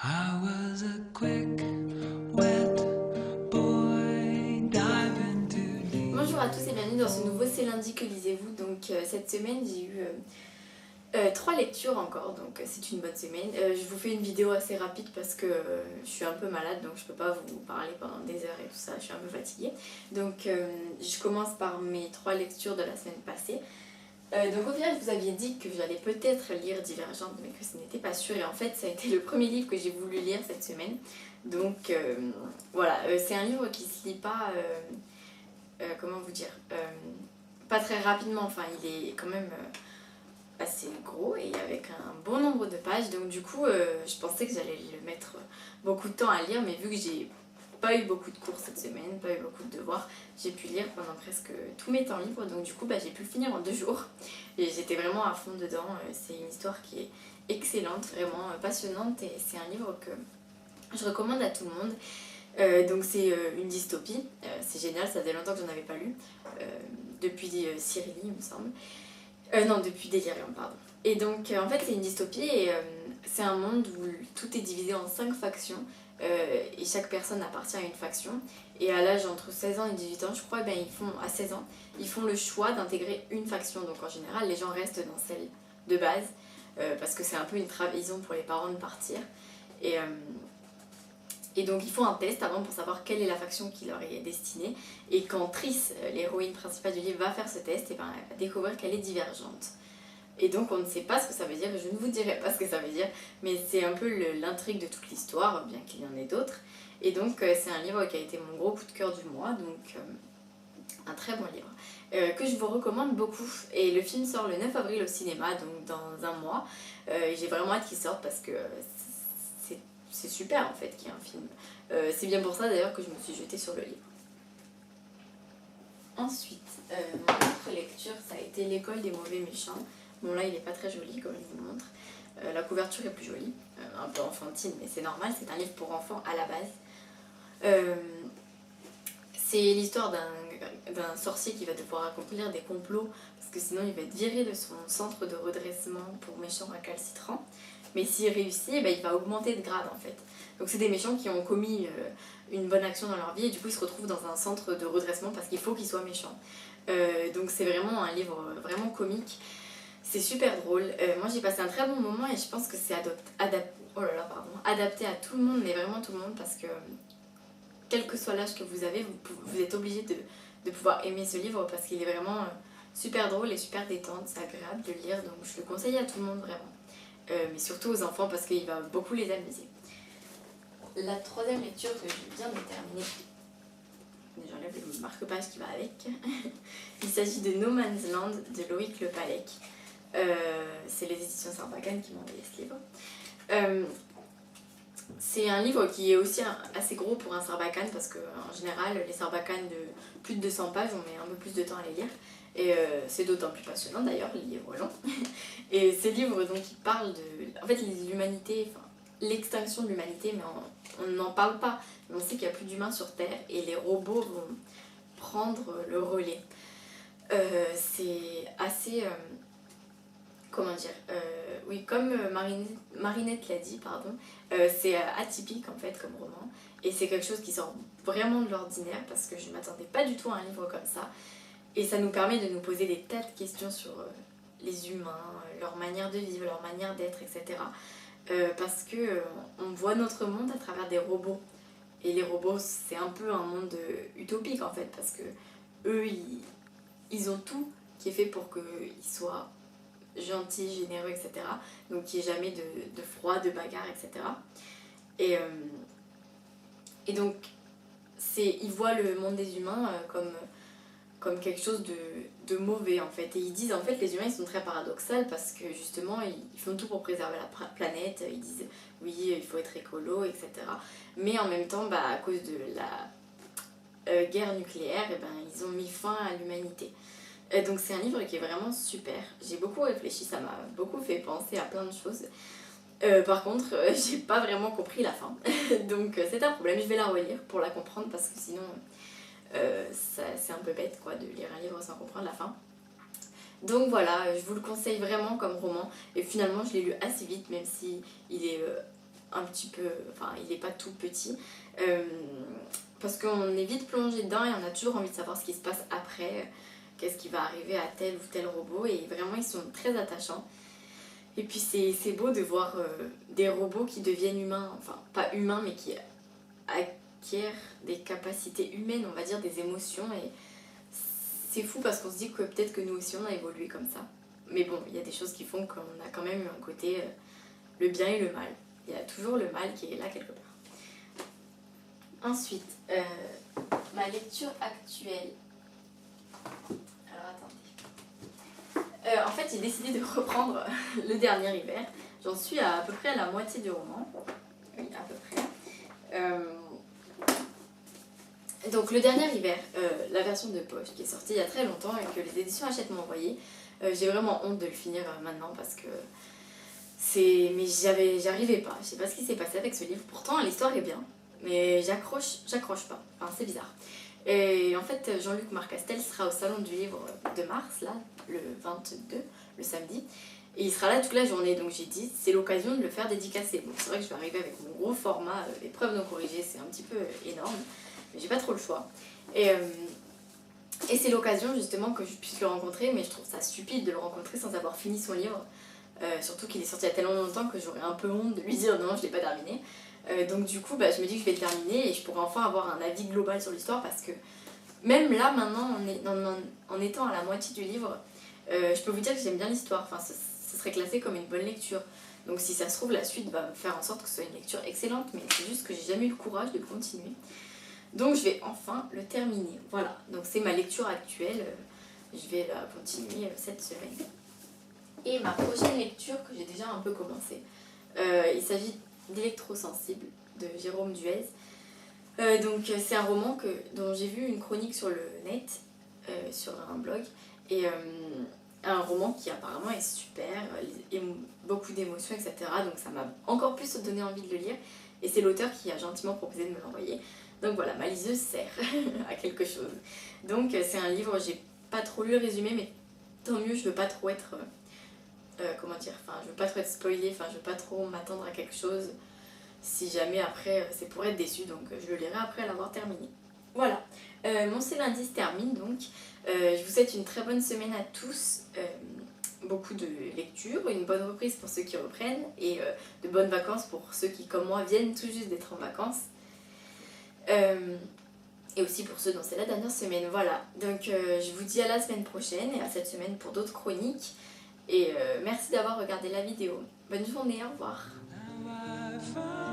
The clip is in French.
I was a quick, wet boy diving too deep. Bonjour à tous et bienvenue dans ce nouveau C'est lundi que lisez-vous. Donc cette semaine j'ai eu 3 lectures encore, donc c'est une bonne semaine. Je vous fais une vidéo assez rapide parce que je suis un peu malade, donc je peux pas vous parler pendant des heures et tout ça, je suis un peu fatiguée. Donc je commence par mes 3 lectures de la semaine passée. Donc au final, je vous aviez dit que j'allais peut-être lire Divergente, mais que ce n'était pas sûr. Et en fait, ça a été le premier livre que j'ai voulu lire cette semaine. Donc voilà, c'est un livre qui se lit pas, comment vous dire, pas très rapidement. Enfin, il est quand même assez gros et avec un bon nombre de pages. Donc du coup, je pensais que j'allais le mettre beaucoup de temps à lire, mais vu que j'ai pas eu beaucoup de cours cette semaine, pas eu beaucoup de devoirs, j'ai pu lire pendant presque tous mes temps libres, donc du coup j'ai pu le finir en 2 jours et j'étais vraiment à fond dedans. C'est une histoire qui est excellente, vraiment passionnante, et c'est un livre que je recommande à tout le monde. Donc c'est une dystopie, c'est génial, ça faisait longtemps que j'en avais pas lu, depuis Cyrili il me semble. Non, depuis Delirium, pardon. Et donc, en fait, c'est une dystopie et c'est un monde où tout est divisé en 5 factions et chaque personne appartient à une faction. Et à l'âge entre 16 ans et 18 ans, je crois, ben, à 16 ans, ils font le choix d'intégrer une faction. Donc, en général, les gens restent dans celle de base parce que c'est un peu une trahison pour les parents de partir. Et, euh, et donc ils font un test avant pour savoir quelle est la faction qui leur est destinée. Et quand Triss, l'héroïne principale du livre, va faire ce test, et ben, elle va découvrir qu'elle est divergente. Et donc on ne sait pas ce que ça veut dire, et je ne vous dirai pas ce que ça veut dire, mais c'est un peu l'intrigue de toute l'histoire, bien qu'il y en ait d'autres. Et donc c'est un livre qui a été mon gros coup de cœur du mois, donc un très bon livre, que je vous recommande beaucoup. Et le film sort le 9 avril au cinéma, donc dans un mois. Et j'ai vraiment hâte qu'il sorte parce que c'est super en fait qu'il y ait un film. C'est bien pour ça d'ailleurs que je me suis jetée sur le livre. Ensuite, mon autre lecture, ça a été L'école des mauvais méchants. Bon là il est pas très joli comme je vous le montre. La couverture est plus jolie, un peu enfantine, mais c'est normal, c'est un livre pour enfants à la base. C'est l'histoire d'un sorcier qui va devoir accomplir des complots parce que sinon il va être viré de son centre de redressement pour méchants récalcitrants. Mais s'il réussit, eh ben, il va augmenter de grade en fait. Donc c'est des méchants qui ont commis une bonne action dans leur vie et du coup ils se retrouvent dans un centre de redressement parce qu'il faut qu'ils soient méchants. Donc c'est vraiment un livre vraiment comique. C'est super drôle. Moi j'ai passé un très bon moment et je pense que c'est adapté à tout le monde, mais vraiment tout le monde, parce que quel que soit l'âge que vous avez, vous êtes obligé de pouvoir aimer ce livre parce qu'il est vraiment super drôle et super détente, c'est agréable de le lire, donc je le conseille à tout le monde vraiment. Mais surtout aux enfants parce qu'il va beaucoup les amuser. La troisième lecture que je viens de terminer, j'enlève le marque-page qui va avec, il s'agit de No Man's Land de Loïc Le Pallec. C'est les éditions Sarbacane qui m'ont envoyé ce livre. C'est un livre qui est aussi assez gros pour un Sarbacane parce qu'en général, les Sarbacanes de plus de 200 pages, on met un peu plus de temps à les lire. Et c'est d'autant plus passionnant d'ailleurs, les livres longs. Et ces livres, donc, ils parlent de, en fait, l'humanité, enfin, l'extinction de l'humanité, mais on n'en parle pas. Mais on sait qu'il n'y a plus d'humains sur Terre et les robots vont prendre le relais. C'est assez... comment dire, oui, comme Marinette l'a dit, pardon, c'est atypique en fait comme roman, et c'est quelque chose qui sort vraiment de l'ordinaire parce que je ne m'attendais pas du tout à un livre comme ça, et ça nous permet de nous poser des tas de questions sur les humains, leur manière de vivre, leur manière d'être, etc. Parce que on voit notre monde à travers des robots, et les robots c'est un peu un monde utopique en fait, parce que eux ils ont tout qui est fait pour qu'ils soient gentil, généreux, etc. Donc il n'y ait jamais de froid, de bagarre, etc. Et, et donc ils voient le monde des humains comme quelque chose de mauvais en fait. Et ils disent en fait les humains ils sont très paradoxaux parce que justement ils font tout pour préserver la planète. Ils disent oui il faut être écolo, etc. Mais en même temps à cause de la guerre nucléaire, et ben, ils ont mis fin à l'humanité. Donc c'est un livre qui est vraiment super. J'ai beaucoup réfléchi, ça m'a beaucoup fait penser à plein de choses. Par contre, j'ai pas vraiment compris la fin. Donc c'est un problème, je vais la relire pour la comprendre parce que sinon c'est un peu bête quoi, de lire un livre sans comprendre la fin. Donc voilà, je vous le conseille vraiment comme roman. Et finalement je l'ai lu assez vite, même si il est un petit peu, enfin il n'est pas tout petit, parce qu'on est vite plongé dedans et on a toujours envie de savoir ce qui se passe après, qu'est-ce qui va arriver à tel ou tel robot, et vraiment ils sont très attachants. Et puis c'est beau de voir des robots qui deviennent humains, enfin pas humains mais qui acquièrent des capacités humaines, on va dire des émotions, et c'est fou parce qu'on se dit que peut-être que nous aussi on a évolué comme ça. Mais bon, il y a des choses qui font qu'on a quand même eu un côté le bien et le mal. Il y a toujours le mal qui est là quelque part. Ensuite, ma lecture actuelle. Alors attendez. En fait, j'ai décidé de reprendre le dernier hiver. J'en suis à peu près à la moitié du roman. Oui, à peu près. Donc le dernier hiver, la version de poche qui est sortie il y a très longtemps et que les éditions Hachette m'ont envoyé. J'ai vraiment honte de le finir maintenant parce que mais j'arrivais pas. Je sais pas ce qui s'est passé avec ce livre. Pourtant l'histoire est bien, mais j'accroche pas. Enfin c'est bizarre. Et en fait Jean-Luc Marcastel sera au salon du livre de mars, là, le 22, le samedi. Et il sera là toute la journée, donc j'ai dit c'est l'occasion de le faire dédicacer. Donc c'est vrai que je vais arriver avec mon gros format, épreuve non corrigée, c'est un petit peu énorme, mais j'ai pas trop le choix. Et c'est l'occasion justement que je puisse le rencontrer, mais je trouve ça stupide de le rencontrer sans avoir fini son livre. Surtout qu'il est sorti il y a tellement longtemps que j'aurais un peu honte de lui dire non, je l'ai pas terminé. Donc du coup, je me dis que je vais le terminer et je pourrai enfin avoir un avis global sur l'histoire, parce que même là, maintenant, en étant à la moitié du livre, je peux vous dire que j'aime bien l'histoire. Enfin, ce serait classé comme une bonne lecture. Donc si ça se trouve, la suite va faire en sorte que ce soit une lecture excellente, mais c'est juste que j'ai jamais eu le courage de continuer. Donc je vais enfin le terminer. Voilà, donc c'est ma lecture actuelle. Je vais la continuer cette semaine. Et ma prochaine lecture, que j'ai déjà un peu commencé, il s'agit d'Électrosensible de Jérôme Duez. Donc c'est un roman dont j'ai vu une chronique sur le net, sur un blog, et un roman qui apparemment est super, beaucoup d'émotions, etc. Donc ça m'a encore plus donné envie de le lire, et c'est l'auteur qui a gentiment proposé de me l'envoyer. Donc voilà, ma liseuse sert à quelque chose. Donc c'est un livre, j'ai pas trop lu le résumé, mais tant mieux, je veux pas trop être... comment dire, enfin je veux pas trop être spoilée, enfin je veux pas trop m'attendre à quelque chose si jamais après c'est pour être déçue, donc je le lirai après l'avoir terminé. Voilà, mon C'est lundi se termine donc. Je vous souhaite une très bonne semaine à tous, beaucoup de lecture, une bonne reprise pour ceux qui reprennent, et de bonnes vacances pour ceux qui comme moi viennent tout juste d'être en vacances. Et aussi pour ceux dont c'est la dernière semaine. Voilà, donc je vous dis à la semaine prochaine et à cette semaine pour d'autres chroniques. Et merci d'avoir regardé la vidéo. Bonne journée, au revoir. Now I find